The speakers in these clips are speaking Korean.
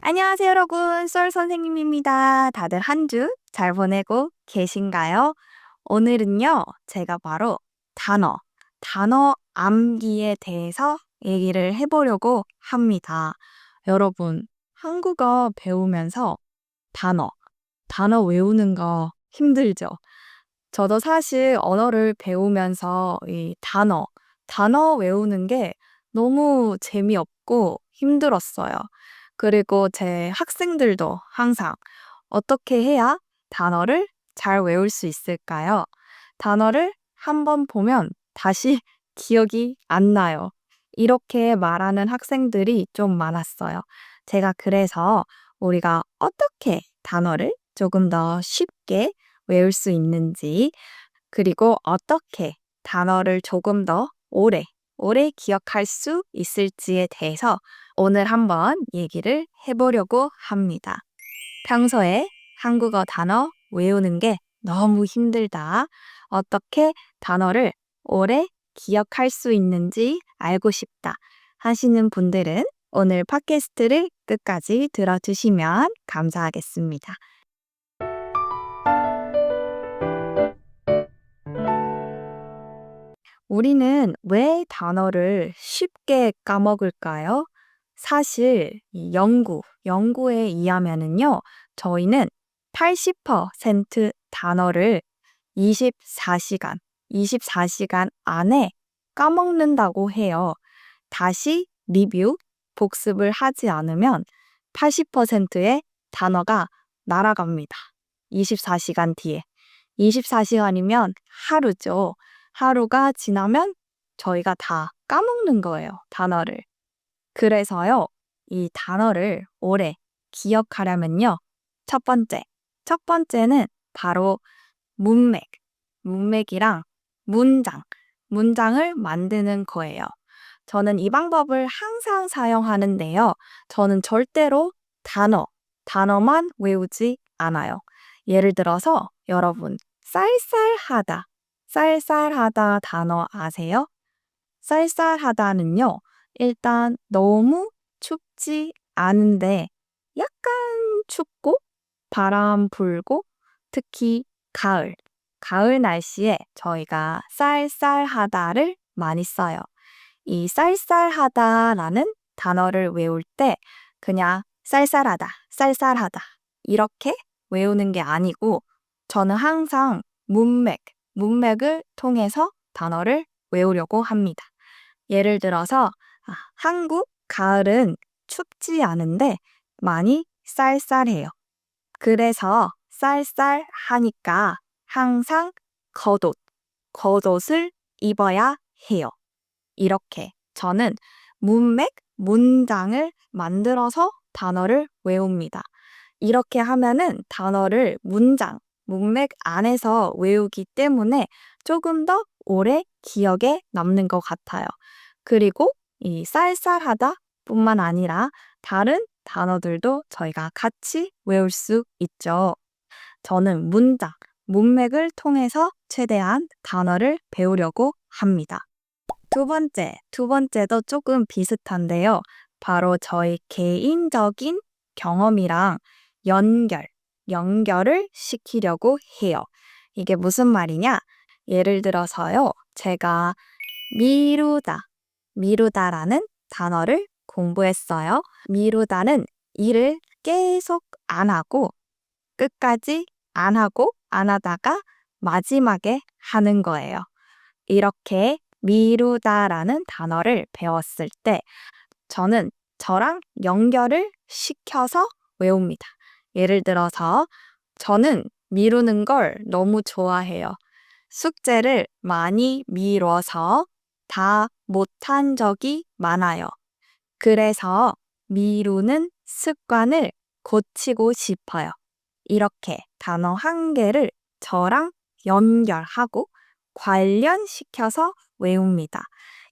안녕하세요, 여러분. 썰 선생님입니다. 다들 한 주 잘 보내고 계신가요? 오늘은요, 제가 바로 단어 암기에 대해서 얘기를 해보려고 합니다. 여러분, 한국어 배우면서 단어, 단어 외우는 거 힘들죠? 저도 사실 언어를 배우면서 이 단어 외우는 게 너무 재미없고 힘들었어요. 그리고 제 학생들도 항상 어떻게 해야 단어를 잘 외울 수 있을까요? 단어를 한 번 보면 다시 기억이 안 나요. 이렇게 말하는 학생들이 좀 많았어요. 제가 그래서 우리가 어떻게 단어를 조금 더 쉽게 외울 수 있는지, 그리고 어떻게 단어를 조금 더 오래 기억할 수 있을지에 대해서 오늘 한번 얘기를 해보려고 합니다. 평소에 한국어 단어 외우는 게 너무 힘들다. 어떻게 단어를 오래 기억할 수 있는지 알고 싶다 하시는 분들은 오늘 팟캐스트를 끝까지 들어주시면 감사하겠습니다. 우리는 왜 단어를 쉽게 까먹을까요? 사실 이 연구에 의하면은요, 저희는 80% 단어를 24시간 안에 까먹는다고 해요. 다시 복습을 하지 않으면 80%의 단어가 날아갑니다. 24시간 뒤에. 24시간이면 하루죠. 하루가 지나면 저희가 다 까먹는 거예요, 단어를. 그래서요, 이 단어를 오래 기억하려면요, 첫 번째는 바로 문맥, 문맥이랑 문장을 만드는 거예요. 저는 이 방법을 항상 사용하는데요. 저는 절대로 단어만 외우지 않아요. 예를 들어서 여러분, 쌀쌀하다 단어 아세요? 쌀쌀하다는요, 일단 너무 춥지 않은데 약간 춥고 바람 불고 특히 가을 날씨에 저희가 쌀쌀하다를 많이 써요. 이 쌀쌀하다라는 단어를 외울 때 그냥 쌀쌀하다 이렇게 외우는 게 아니고 저는 항상 문맥을 통해서 단어를 외우려고 합니다. 예를 들어서 한국 가을은 춥지 않은데 많이 쌀쌀해요. 그래서 쌀쌀하니까 항상 겉옷을 입어야 해요. 이렇게 저는 문장을 만들어서 단어를 외웁니다. 이렇게 하면은 단어를 문맥 안에서 외우기 때문에 조금 더 오래 기억에 남는 것 같아요. 그리고 이 쌀쌀하다 뿐만 아니라 다른 단어들도 저희가 같이 외울 수 있죠. 저는 문맥을 통해서 최대한 단어를 배우려고 합니다. 두 번째도 조금 비슷한데요. 바로 저희 개인적인 경험이랑 연결을 시키려고 해요. 이게 무슨 말이냐? 예를 들어서요. 제가 미루다라는 단어를 공부했어요. 미루다는 일을 계속 안 하고 끝까지 안 하다가 마지막에 하는 거예요. 이렇게 미루다라는 단어를 배웠을 때 저는 저랑 연결을 시켜서 외웁니다. 예를 들어서 저는 미루는 걸 너무 좋아해요. 숙제를 많이 미뤄서 다 못한 적이 많아요. 그래서 미루는 습관을 고치고 싶어요. 이렇게 단어 한 개를 저랑 연결하고 관련시켜서 외웁니다.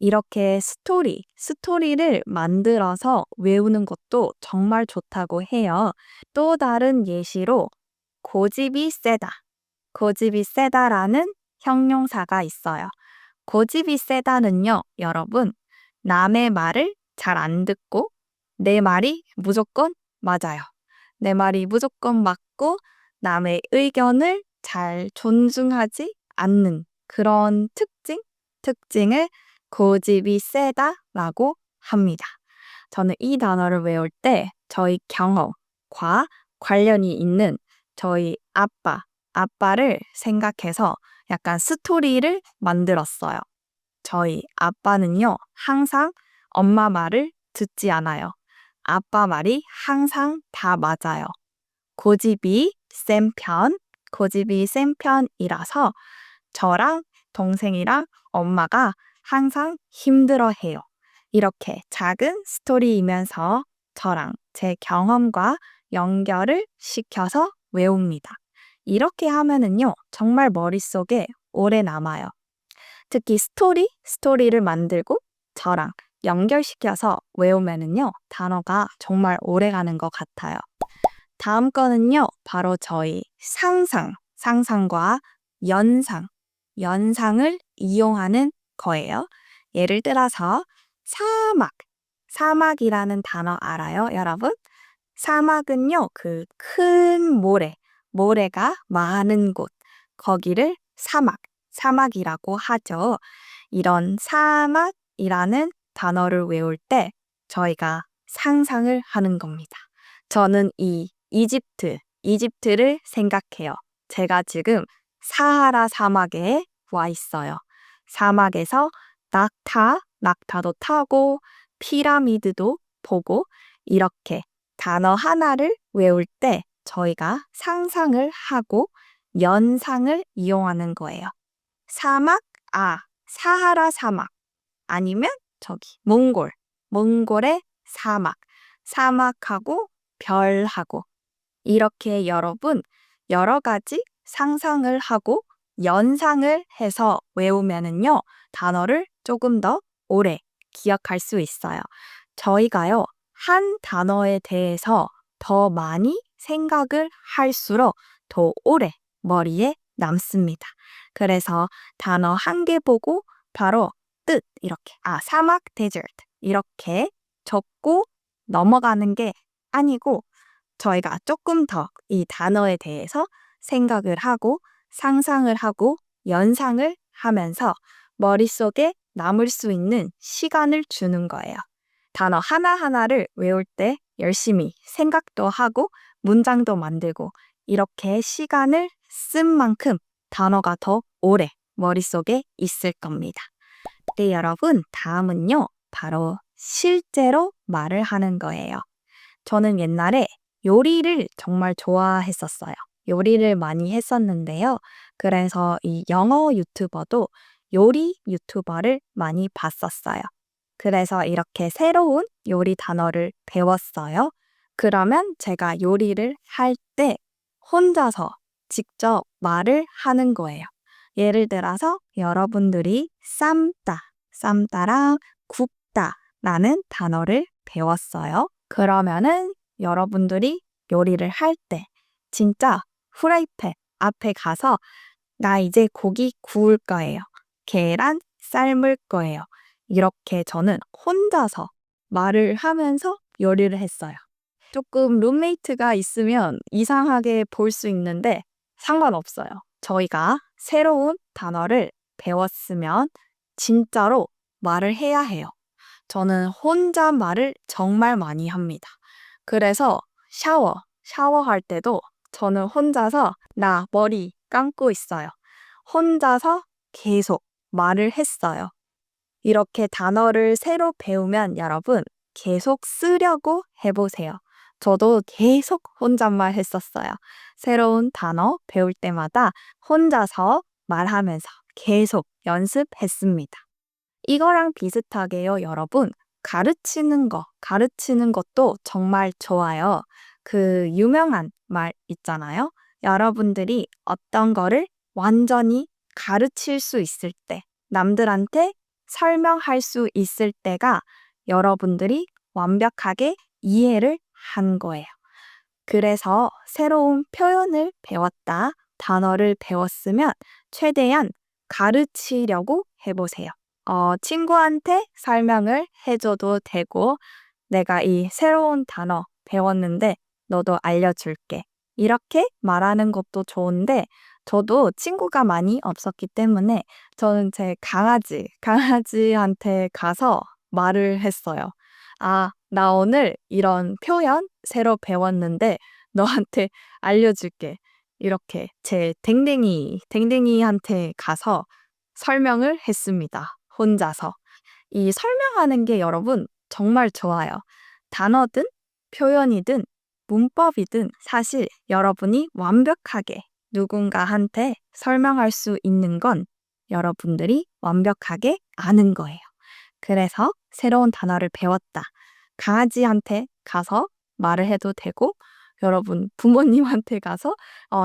이렇게 스토리를 만들어서 외우는 것도 정말 좋다고 해요. 또 다른 예시로 고집이 세다라는 형용사가 있어요. 고집이 세다는요, 여러분, 남의 말을 잘 안 듣고 내 말이 무조건 맞아요. 내 말이 무조건 맞고 남의 의견을 잘 존중하지 않는 그런 특징을 고집이 세다라고 합니다. 저는 이 단어를 외울 때 저희 경험과 관련이 있는 저희 아빠를 생각해서 약간 스토리를 만들었어요. 저희 아빠는요, 항상 엄마 말을 듣지 않아요. 아빠 말이 항상 다 맞아요. 고집이 고집이 센 편이라서 저랑 동생이랑 엄마가 항상 힘들어해요. 이렇게 작은 스토리이면서 저랑 제 경험과 연결을 시켜서 외웁니다. 이렇게 하면은요, 정말 머릿속에 오래 남아요. 특히 스토리를 만들고 저랑 연결시켜서 외우면은요, 단어가 정말 오래 가는 것 같아요. 다음 거는요, 바로 저희 상상과 연상을 이용하는 거예요. 예를 들어서 사막이라는 단어 알아요, 여러분? 사막은요, 그 큰 모래가 많은 곳, 거기를 사막이라고 하죠. 이런 사막이라는 단어를 외울 때 저희가 상상을 하는 겁니다. 저는 이 이집트를 생각해요. 제가 지금 사하라 사막에 와 있어요. 사막에서 낙타도 타고 피라미드도 보고 이렇게 단어 하나를 외울 때 저희가 상상을 하고 연상을 이용하는 거예요. 사하라 사막 아니면 저기 몽골의 사막하고 별하고 이렇게 여러분 여러 가지 상상을 하고 연상을 해서 외우면은요 단어를 조금 더 오래 기억할 수 있어요. 저희가요 한 단어에 대해서 더 많이 생각을 할수록 더 오래 머리에 남습니다. 그래서 단어 한 개 보고 바로 뜻 이렇게 사막 데저트 이렇게 적고 넘어가는 게 아니고 저희가 조금 더 이 단어에 대해서 생각을 하고 상상을 하고 연상을 하면서 머릿속에 남을 수 있는 시간을 주는 거예요. 단어 하나하나를 외울 때 열심히 생각도 하고 문장도 만들고 이렇게 시간을 쓴 만큼 단어가 더 오래 머릿속에 있을 겁니다. 네, 여러분, 다음은요. 바로 실제로 말을 하는 거예요. 저는 옛날에 요리를 정말 좋아했었어요. 요리를 많이 했었는데요. 그래서 이 영어 유튜버도 요리 유튜버를 많이 봤었어요. 그래서 이렇게 새로운 요리 단어를 배웠어요. 그러면 제가 요리를 할 때 혼자서 직접 말을 하는 거예요. 예를 들어서 여러분들이 삶다랑 굽다라는 단어를 배웠어요. 그러면은 여러분들이 요리를 할 때 진짜 프라이팬 앞에 가서 나 이제 고기 구울 거예요. 계란 삶을 거예요. 이렇게 저는 혼자서 말을 하면서 요리를 했어요. 조금 룸메이트가 있으면 이상하게 볼 수 있는데 상관없어요. 저희가 새로운 단어를 배웠으면 진짜로 말을 해야 해요. 저는 혼자 말을 정말 많이 합니다. 그래서 샤워할 때도 저는 혼자서 나 머리 감고 있어요. 혼자서 계속 말을 했어요. 이렇게 단어를 새로 배우면 여러분 계속 쓰려고 해보세요. 저도 계속 혼잣말 했었어요. 새로운 단어 배울 때마다 혼자서 말하면서 계속 연습했습니다. 이거랑 비슷하게요, 여러분. 가르치는 것도 정말 좋아요. 그 유명한 말 있잖아요. 여러분들이 어떤 거를 완전히 가르칠 수 있을 때, 남들한테 설명할 수 있을 때가 여러분들이 완벽하게 이해를 한 거예요. 그래서 새로운 표현을 배웠다, 단어를 배웠으면 최대한 가르치려고 해보세요. 친구한테 설명을 해줘도 되고, 내가 이 새로운 단어 배웠는데 너도 알려줄게. 이렇게 말하는 것도 좋은데 저도 친구가 많이 없었기 때문에 저는 제 강아지한테 가서 말을 했어요. 아, 나 오늘 이런 표현 새로 배웠는데 너한테 알려줄게. 이렇게 제 댕댕이한테 가서 설명을 했습니다. 혼자서. 이 설명하는 게 여러분 정말 좋아요. 단어든 표현이든 문법이든 사실 여러분이 완벽하게 누군가한테 설명할 수 있는 건 여러분들이 완벽하게 아는 거예요. 그래서 새로운 단어를 배웠다. 강아지한테 가서 말을 해도 되고, 여러분 부모님한테 가서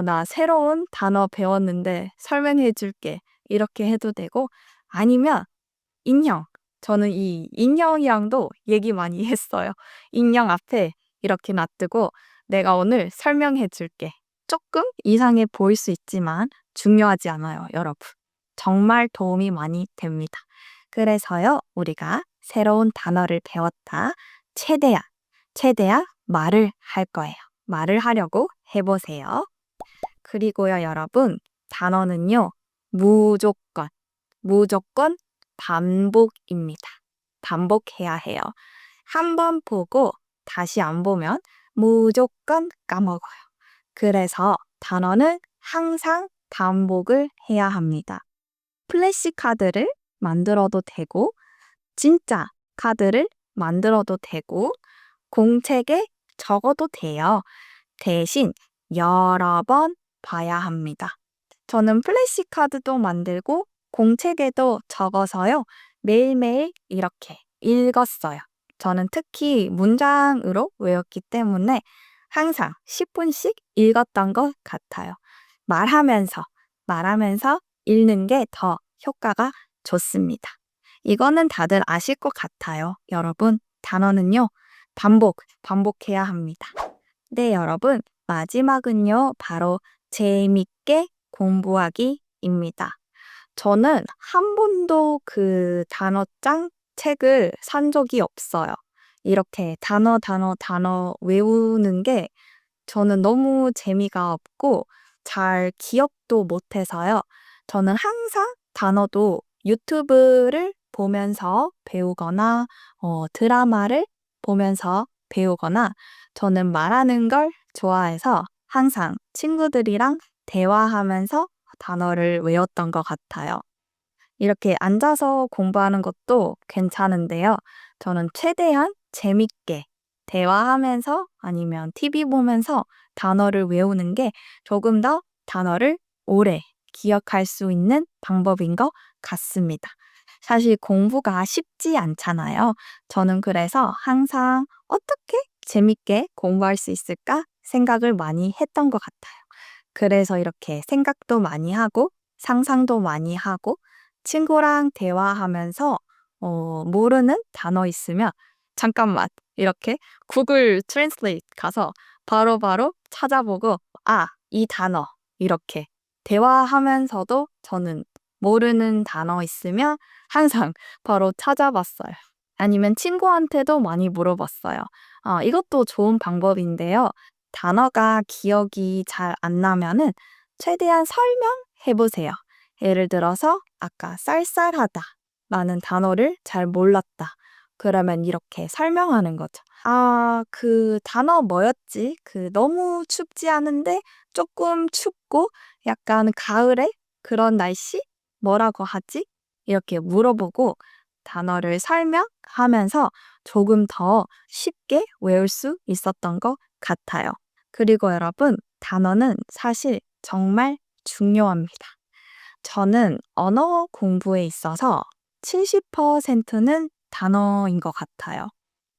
나 새로운 단어 배웠는데 설명해 줄게. 이렇게 해도 되고, 아니면 인형. 저는 이 인형이랑도 얘기 많이 했어요. 인형 앞에 이렇게 놔두고 내가 오늘 설명해 줄게. 조금 이상해 보일 수 있지만 중요하지 않아요, 여러분. 정말 도움이 많이 됩니다. 그래서요, 우리가 새로운 단어를 배웠다. 최대한 말을 할 거예요. 말을 하려고 해보세요. 그리고요, 여러분, 단어는요, 무조건 반복입니다. 반복해야 해요. 한 번 보고 다시 안 보면 무조건 까먹어요. 그래서 단어는 항상 반복을 해야 합니다. 플래시카드를 만들어도 되고, 진짜 카드를 만들어도 되고, 공책에 적어도 돼요. 대신 여러 번 봐야 합니다. 저는 플래시카드도 만들고 공책에도 적어서요. 매일매일 이렇게 읽었어요. 저는 특히 문장으로 외웠기 때문에 항상 10분씩 읽었던 것 같아요. 말하면서 읽는 게 더 효과가 좋습니다. 이거는 다들 아실 것 같아요. 여러분, 단어는요, 반복해야 합니다. 네, 여러분, 마지막은요, 바로 재밌게 공부하기입니다. 저는 한 번도 그 단어장 책을 산 적이 없어요. 이렇게 단어 외우는 게 저는 너무 재미가 없고 잘 기억도 못해서요. 저는 항상 단어도 유튜브를 보면서 배우거나 드라마를 보면서 배우거나 저는 말하는 걸 좋아해서 항상 친구들이랑 대화하면서 단어를 외웠던 것 같아요. 이렇게 앉아서 공부하는 것도 괜찮은데요. 저는 최대한 재밌게 대화하면서 아니면 TV 보면서 단어를 외우는 게 조금 더 단어를 오래 기억할 수 있는 방법인 것 같습니다. 사실 공부가 쉽지 않잖아요. 저는 그래서 항상 어떻게 재밌게 공부할 수 있을까 생각을 많이 했던 것 같아요. 그래서 이렇게 생각도 많이 하고 상상도 많이 하고 친구랑 대화하면서 모르는 단어 있으면 잠깐만 이렇게 구글 트랜슬레이트 가서 바로바로 찾아보고 이 단어 이렇게 대화하면서도 저는 모르는 단어 있으면 항상 바로 찾아봤어요. 아니면 친구한테도 많이 물어봤어요. 이것도 좋은 방법인데요. 단어가 기억이 잘 안 나면은 최대한 설명해 보세요. 예를 들어서 아까 쌀쌀하다 라는 단어를 잘 몰랐다. 그러면 이렇게 설명하는 거죠. 그 단어 뭐였지? 그 너무 춥지 않은데 조금 춥고 약간 가을에 그런 날씨? 뭐라고 하지? 이렇게 물어보고 단어를 설명하면서 조금 더 쉽게 외울 수 있었던 것 같아요. 그리고 여러분, 단어는 사실 정말 중요합니다. 저는 언어 공부에 있어서 70%는 단어인 것 같아요.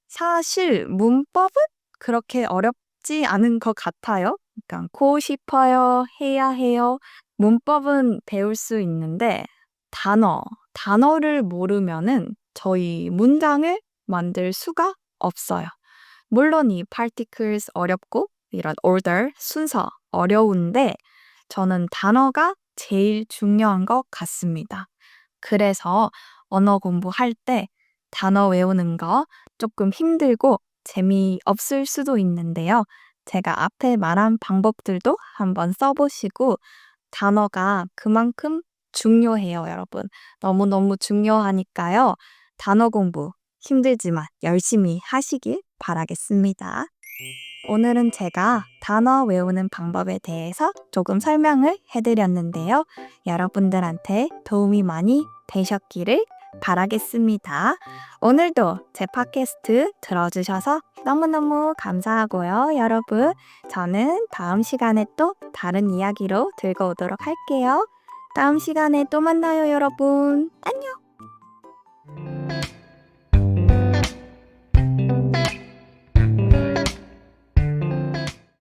사실 문법은 그렇게 어렵지 않은 것 같아요. 그러니까 고 싶어요, 해야 해요. 문법은 배울 수 있는데 단어를 모르면은 저희 문장을 만들 수가 없어요. 물론 이 particles 어렵고 이런 order, 순서 어려운데 저는 단어가 제일 중요한 것 같습니다. 그래서 언어 공부할 때 단어 외우는 거 조금 힘들고 재미없을 수도 있는데요. 제가 앞에 말한 방법들도 한번 써보시고 단어가 그만큼 중요해요, 여러분. 너무너무 중요하니까요. 단어 공부 힘들지만 열심히 하시길 바라겠습니다. 오늘은 제가 단어 외우는 방법에 대해서 조금 설명을 해드렸는데요. 여러분들한테 도움이 많이 되셨기를 바라겠습니다. 오늘도 제 팟캐스트 들어주셔서 너무너무 감사하고요, 여러분. 저는 다음 시간에 또 다른 이야기로 들고 오도록 할게요. 다음 시간에 또 만나요, 여러분. 안녕!